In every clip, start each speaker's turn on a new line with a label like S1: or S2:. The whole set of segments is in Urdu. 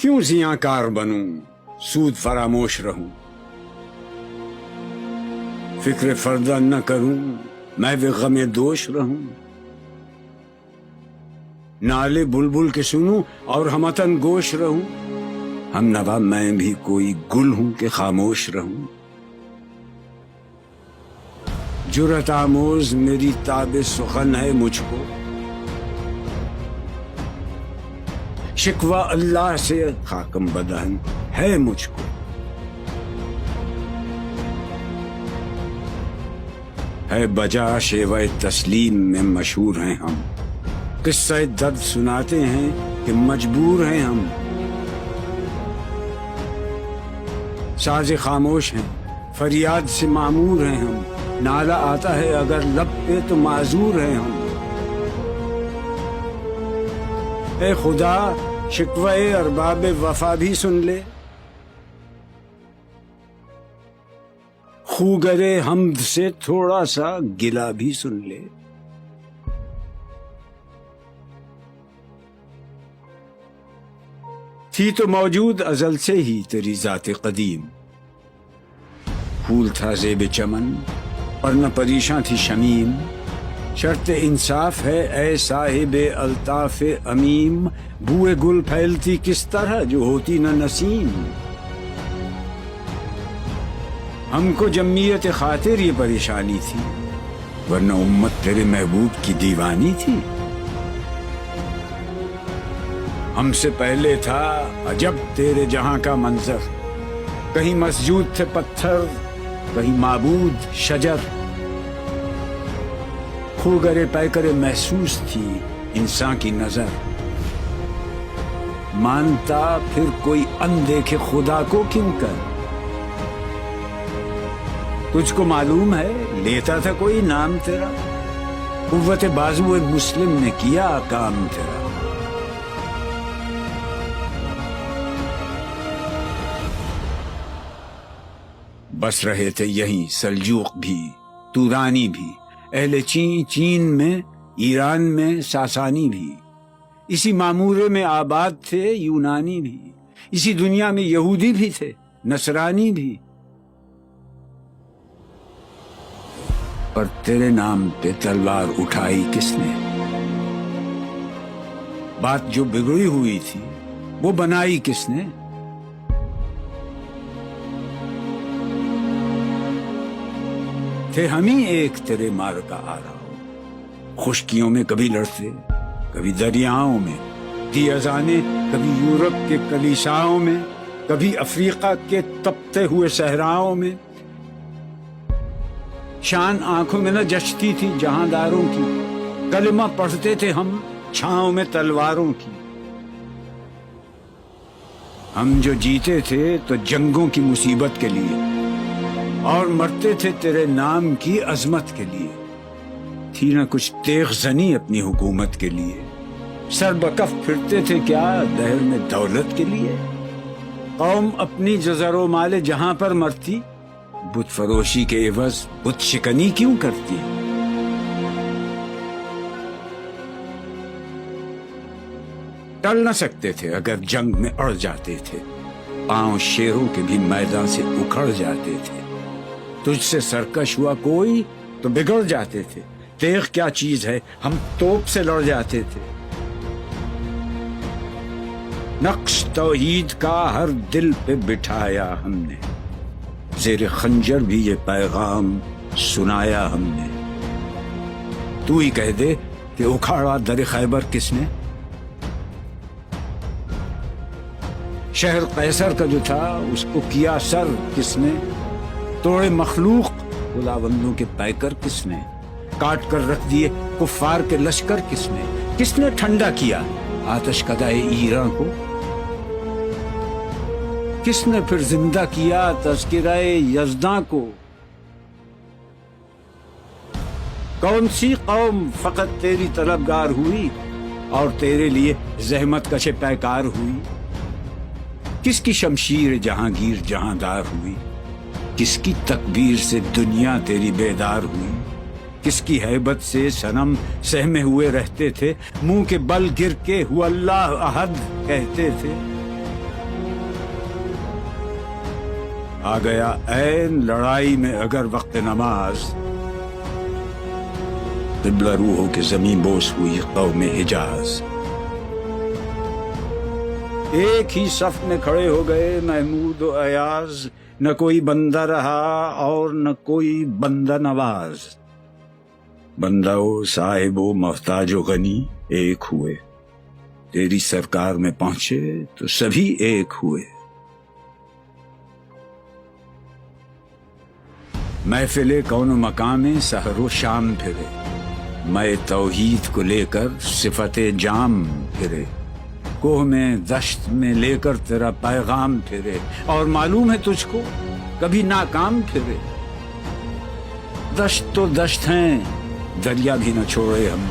S1: کیوں زیاں کار بنوں، سود فراموش رہوں، فکر فردہ نہ کروں، میں بھی غم دوش رہوں، نالے بلبل کے سنوں اور ہمتن گوش رہوں، ہم نوا میں بھی کوئی گل ہوں کہ خاموش رہوں، جرأت آموز میری تاب سخن ہے مجھ کو، شکوہ اللہ سے خاکم بدہن ہے مجھ کو، ہے بجا شیوہ تسلیم میں مشہور ہیں ہم، قصہ درد سناتے ہیں کہ مجبور ہیں ہم، ساز خاموش ہیں فریاد سے معمور ہیں ہم، نالہ آتا ہے اگر لب پہ تو معذور ہیں ہم، اے خدا شکوہ ارباب وفا بھی سن لے، خوگرے حمد سے تھوڑا سا گلہ بھی سن لے، تھی تو موجود ازل سے ہی تیری ذات قدیم، پھول تھا زیب چمن اور نہ پریشاں تھی شمیم، شرط انصاف ہے اے صاحب الطاف امیم، بوئے گل پھیلتی کس طرح جو ہوتی نہ نسیم، ہم کو جمعیت خاطر یہ پریشانی تھی، ورنہ امت تیرے محبوب کی دیوانی تھی، ہم سے پہلے تھا عجب تیرے جہاں کا منظر، کہیں مسجود تھے پتھر کہیں معبود شجر، خوگرے پیکرے محسوس تھی انسان کی نظر، مانتا پھر کوئی اندیکھے خدا کو کیوں کر، تجھ کو معلوم ہے لیتا تھا کوئی نام تیرا، قوت بازو مسلم نے کیا کام تیرا، بس رہے تھے یہیں سلجوق بھی تورانی بھی، اہل چین میں ایران میں ساسانی بھی، اسی معمورے میں آباد تھے یونانی بھی، اسی دنیا میں یہودی بھی تھے نصرانی بھی، پر تیرے نام پہ تلوار اٹھائی کس نے، بات جو بگڑی ہوئی تھی وہ بنائی کس نے، تھے ہم ہی ایک تیرے مار کا آ رہا ہو، خشکیوں میں کبھی لڑتے کبھی دریاؤں میں، تھی اذانیں کبھی یورپ کے کلیساؤں میں، کبھی افریقہ کے تپتے ہوئے صحراؤں میں، شان آنکھوں میں نہ جچتی تھی جہانداروں کی، کلمہ پڑھتے تھے ہم چھاؤں میں تلواروں کی، ہم جو جیتے تھے تو جنگوں کی مصیبت کے لیے، اور مرتے تھے تیرے نام کی عظمت کے لیے، تھی نہ کچھ تیغ زنی اپنی حکومت کے لیے، سر بکف پھرتے تھے کیا دہر میں دولت کے لیے، قوم اپنی جزر و مال جہاں پر مرتی، بت فروشی کے عوض بت شکنی کیوں کرتی، ٹل نہ سکتے تھے اگر جنگ میں اڑ جاتے تھے، پاؤں شیروں کے بھی میدان سے اکھڑ جاتے تھے، تجھ سے سرکش ہوا کوئی تو بگڑ جاتے تھے، تیغ کیا چیز ہے ہم توپ سے لڑ جاتے تھے، نقش توحید کا ہر دل پہ بٹھایا ہم نے، زیر خنجر بھی یہ پیغام سنایا ہم نے، تو ہی کہہ دے کہ اکھاڑا در خیبر کس نے، شہر قیصر کا جو تھا اس کو کیا سر کس نے، توڑے مخلوق خداوندوں کے پیکر کس نے، کاٹ کر رکھ دیے کفار کے لشکر کس نے ٹھنڈا کیا آتش کدائے ایراں کو، کس نے پھر زندہ کیا تذکرہ یزداں کو، کون سی قوم فقط تیری طلبگار ہوئی اور تیرے لیے زحمت کش پیکار ہوئی، کس کی شمشیر جہانگیر جہاندار ہوئی، کس کی تکبیر سے دنیا تیری بیدار ہوئی، کس کی ہیبت سے صنم سہمے ہوئے رہتے تھے، منہ کے بل گر کے ہو اللہ احد کہتے تھے، آ گیا عین لڑائی میں اگر وقت نماز، قبلہ روح ہو کے زمین بوس ہوئی قوم حجاز۔ ایک ہی صف میں کھڑے ہو گئے محمود و ایاز، نہ کوئی بندہ رہا اور نہ کوئی بندہ نواز۔ بندہ و صاحب و محتاج و غنی ایک ہوئے، تیری سرکار میں پہنچے تو سبھی ایک ہوئے۔ محفل کون و مقام میں سحر و شام پھرے، میں توحید کو لے کر صفت جام پھرے، کوہ میں دشت میں لے کر تیرا پیغام پھرے، اور معلوم ہے تجھ کو کبھی ناکام پھرے۔ دشت تو دشت ہیں، دریا بھی نہ چھوڑے ہم،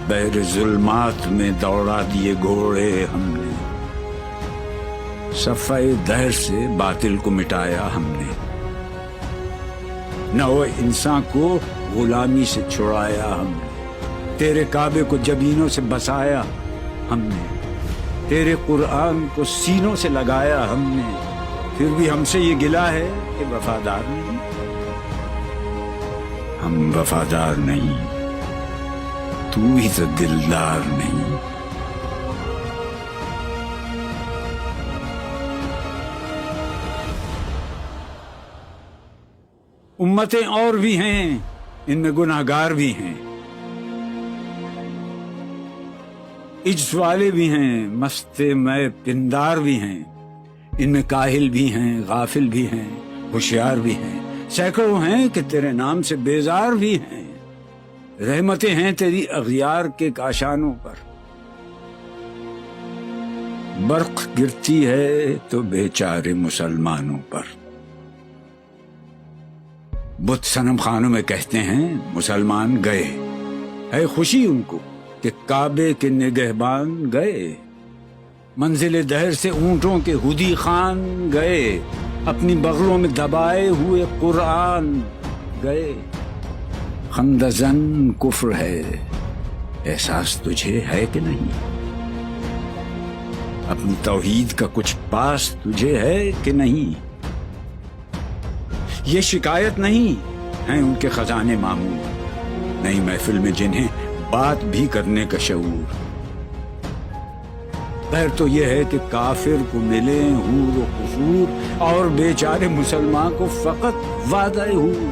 S1: بحر ظلمات میں دوڑا دیے گھوڑے ہم نے، صفحہ دہر سے باطل کو مٹایا ہم نے، نو انسان کو غلامی سے چھڑایا ہم نے، تیرے کعبے کو جبینوں سے بسایا ہم نے، تیرے قرآن کو سینوں سے لگایا ہم نے، پھر بھی ہم سے یہ گلہ ہے کہ وفادار نہیں۔ ہم وفادار نہیں، تو ہی تو دلدار نہیں۔ امتیں اور بھی ہیں، ان میں گناہگار بھی ہیں، عجز والے بھی ہیں، مست میں پندار بھی ہیں، ان میں کاہل بھی ہیں، غافل بھی ہیں، ہوشیار بھی ہیں، سینکڑوں ہیں کہ تیرے نام سے بیزار بھی ہیں۔ رحمتیں ہیں تیری اغیار کے کاشانوں پر، برق گرتی ہے تو بیچارے مسلمانوں پر۔ بت صنم خانوں میں کہتے ہیں مسلمان گئے، ہے خوشی ان کو کہ کعبے کے نگہبان گئے، منزل دہر سے اونٹوں کے ہدی خان گئے، اپنی بغلوں میں دبائے ہوئے قرآن گئے۔ خندزن کفر ہے، احساس تجھے ہے کہ نہیں؟ اپنی توحید کا کچھ پاس تجھے ہے کہ نہیں؟ یہ شکایت نہیں ہیں ان کے خزانے معمور، نئی محفل میں جنہیں بات بھی کرنے کا شعور۔ خیر تو یہ ہے کہ کافر کو ملے حور و قصور، اور بیچارے مسلمان کو فقط وعدہ حور۔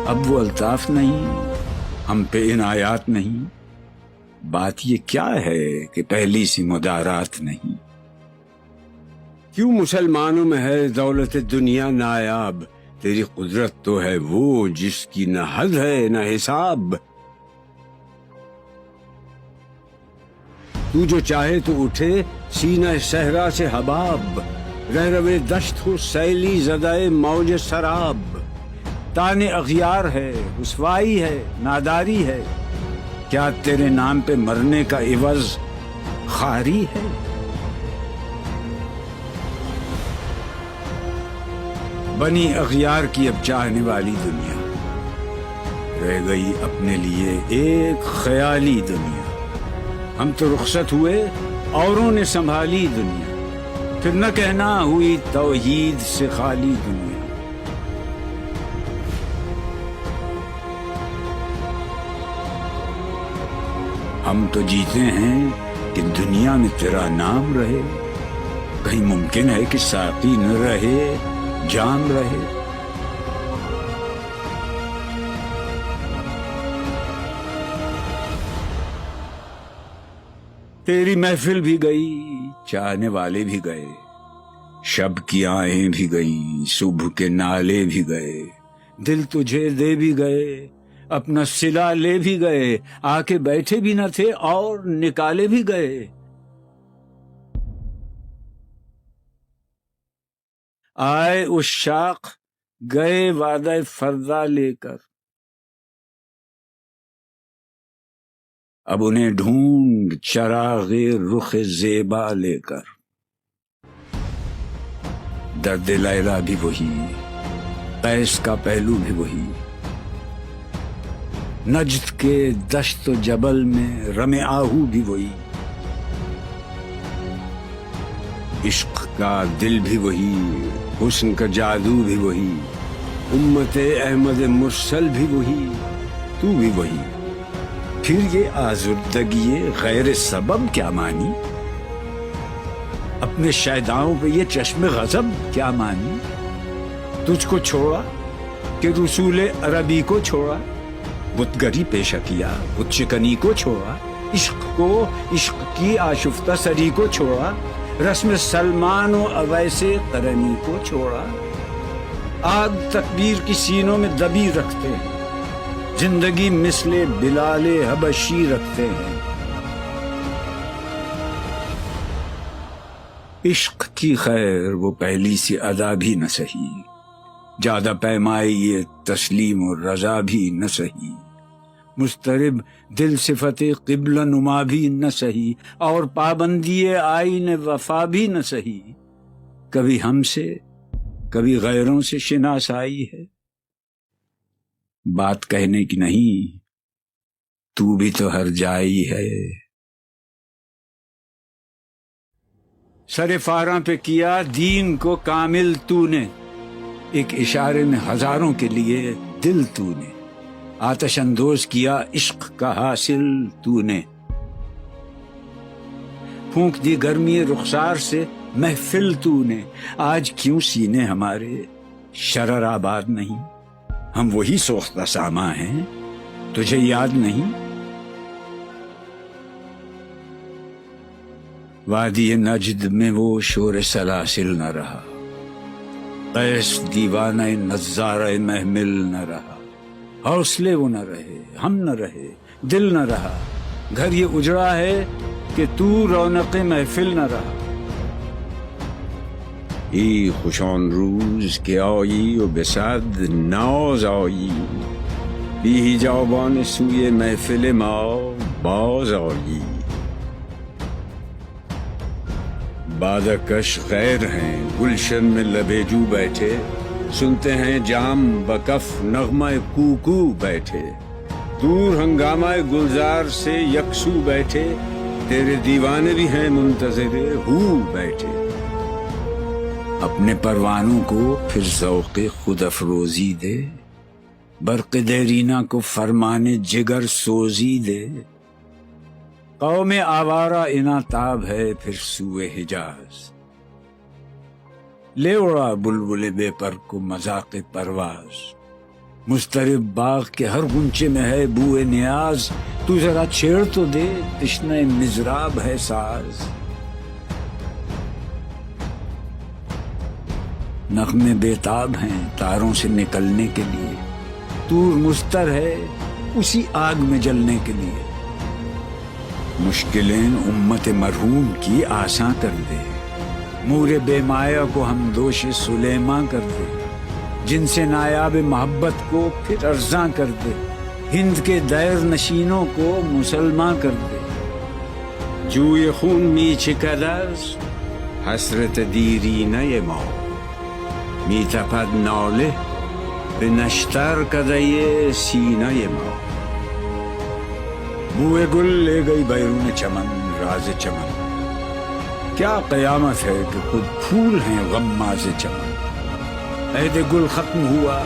S1: اب وہ الطاف نہیں، ہم پہ عنایات نہیں، بات یہ کیا ہے کہ پہلی سی مدارات نہیں۔ کیوں مسلمانوں میں ہے دولت دنیا نایاب، تیری قدرت تو ہے وہ جس کی نہ حد ہے نہ حساب۔ تو جو چاہے تو اٹھے سینہ صحرا سے حباب، رہروے دشت ہو سیلی زدائے موج سراب۔ تانے اغیار ہے، رسوائی ہے، ناداری ہے، کیا تیرے نام پہ مرنے کا عوض خواری ہے؟ بنی اغیار کی اب چاہنے والی دنیا، رہ گئی اپنے لیے ایک خیالی دنیا۔ ہم تو رخصت ہوئے، اوروں نے سنبھالی دنیا، پھر نہ کہنا ہوئی توحید سے خالی دنیا۔ ہم تو جیتے ہیں کہ دنیا میں تیرا نام رہے، کہیں ممکن ہے کہ ساقی نہ رہے جام رہے۔ تیری محفل بھی گئی، چاہنے والے بھی گئے، شب کی آہیں بھی گئیں، صبح کے نالے بھی گئے، دل تجھے دے بھی گئے، اپنا صلہ لے بھی گئے، آ کے بیٹھے بھی نہ تھے اور نکالے بھی گئے۔ آئے عشاق گئے وعدہ فردا لے کر، اب انہیں ڈھونڈ چراغ رخ زیبا لے کر۔ درد لیلا بھی وہی، قیس کا پہلو بھی وہی، نجد کے دشت و جبل میں رم آہو بھی وہی، عشق کا دل بھی وہی، حسن کا جادو بھی وہی، امت احمد مرسل بھی وہی، تو بھی وہی، پھر یہ آزردگی غیر سبب کیا مانی؟ اپنے شیداؤں پہ یہ چشم غضب کیا مانی؟ تجھ کو چھوڑا کہ رسول عربی کو چھوڑا، بتگری پیشہ کیا، بت شکنی کو چھوڑا، عشق کو، عشق کی آشفتہ سری کو چھوڑا، رسم سلمان و اویس قرنی کو چھوڑا، آگ تکبیر کی سینوں میں دبی رکھتے ہیں، زندگی مثل بلال حبشی رکھتے ہیں۔ عشق کی خیر وہ پہلی سی ادا بھی نہ سہی، زیادہ پیمائی یہ تسلیم و رضا بھی نہ سہی، مضطرب دل صفت قبلہ نما بھی نہ سہی، اور پابندی آئین وفا بھی نہ سہی، کبھی ہم سے کبھی غیروں سے شناسائی ہے، بات کہنے کی نہیں، تو بھی تو ہر جائی ہے۔ سر فاراں پہ کیا دین کو کامل تو نے، ایک اشارے میں ہزاروں کے لیے دل تو نے، آتش اندوز کیا عشق کا حاصل تو نے، پھونک دی گرمی رخسار سے محفل تو نے، آج کیوں سینے ہمارے شرر آباد نہیں؟ ہم وہی سوختہ ساما ہیں، تجھے یاد نہیں؟ وادی نجد میں وہ شور سلاسل نہ رہا، قیس دیوانہ نظارہ محمل نہ رہا، حوصلے وہ نہ رہے، ہم نہ رہے، دل نہ رہا، گھر یہ اجڑا ہے کہ تو رونق محفل نہ رہا۔ ای خوشان روز که آیی و به صد ناز آیی، بی حجابان سوی محفل ما باز آیی، بادکش غیر ہیں گلشن میں لبے جو بیٹھے، سنتے ہیں جام بکف نغمہ کوکو بیٹھے، دور ہنگامہ گلزار سے یکسو بیٹھے، تیرے دیوانے بھی ہیں منتظر ہو بیٹھے، اپنے پروانوں کو پھر ذوق خود افروزی دے، برق دیرینہ کو فرمان جگر سوزی دے، قوم آوارہ اناتاب ہے پھر سوئے حجاز، لے اڑا بلبل بے پر کو مذاق پرواز، مضطرب باغ کے ہر گنچے میں ہے بوئے نیاز، تو ذرا چھیڑ تو دے تشنہ مضراب ہے ساز، نغمے بےتاب ہیں تاروں سے نکلنے کے لیے، طور مستر ہے اسی آگ میں جلنے کے لیے، مشکلیں امت مرحوم کی آساں کر دے، مور بے مایا کو ہم دوش سلیماں کر دے، جن سے نایاب محبت کو پھر ارزاں کر دے، ہند کے دیر نشینوں کو مسلمان کر دے، جوئے خون میچ کداز حسرت دیرینہ ما، می تپد ناله به نشتر کدای سینه ما، بوئے گل لے گئی بیرون چمن راز چمن، کیا قیامت ہے کہ خود پھول ہیں غماز چمن، عہد گل ختم ہوا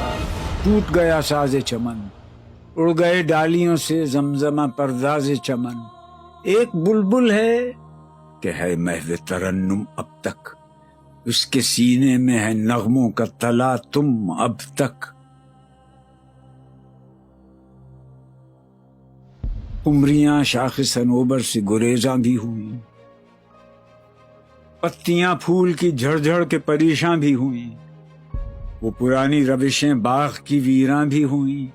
S1: ٹوٹ گیا ساز چمن، اڑ گئے ڈالیوں سے زمزمہ پرداز چمن، ایک بلبل ہے کہ ہے محو ترنم اب تک، اس کے سینے میں ہے نغموں کا تلا تم اب تک، قمریاں شاخ صنوبر سے گریزاں بھی ہوئیں، پتیاں پھول کی جھڑ جھڑ کے پریشاں بھی ہوئیں، وہ پرانی روشیں باغ کی ویراں بھی ہوئیں،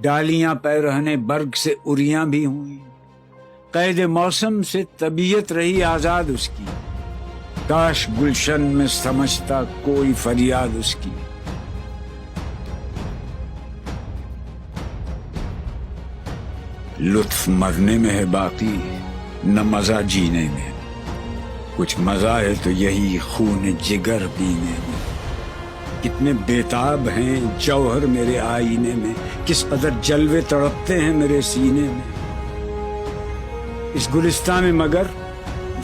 S1: ڈالیاں پیرہنے برگ سے اریاں بھی ہوئیں، قید موسم سے طبیعت رہی آزاد اس کی، کاش گلشن میں سمجھتا کوئی فریاد اس کی، لطف مرنے میں ہے باقی نہ مزہ جینے میں، کچھ مزہ ہے تو یہی خون جگر پینے میں، کتنے بیتاب ہیں جوہر میرے آئینے میں، کس قدر جلوے تڑپتے ہیں میرے سینے میں، اس گلستان میں مگر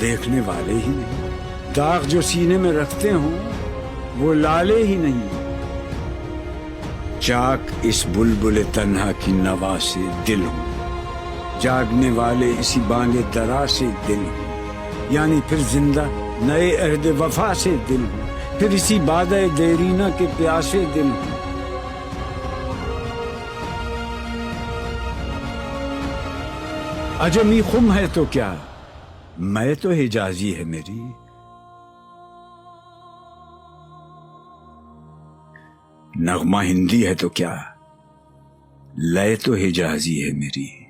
S1: دیکھنے والے ہی نہیں، داغ جو سینے میں رکھتے ہوں وہ لالے ہی نہیں، چاک اس بلبل تنہا کی نوا سے دل ہوں، جاگنے والے اسی بانگ درا سے دل ہوں، یعنی پھر زندہ نئے عہد وفا سے دل ہوں، پھر اسی بادہ دیرینہ کے پیاسے دل ہوں۔ عجمی خم ہے تو کیا، میں تو حجازی ہے میری، نغمہ ہندی ہے تو کیا، لے تو حجازی ہے میری۔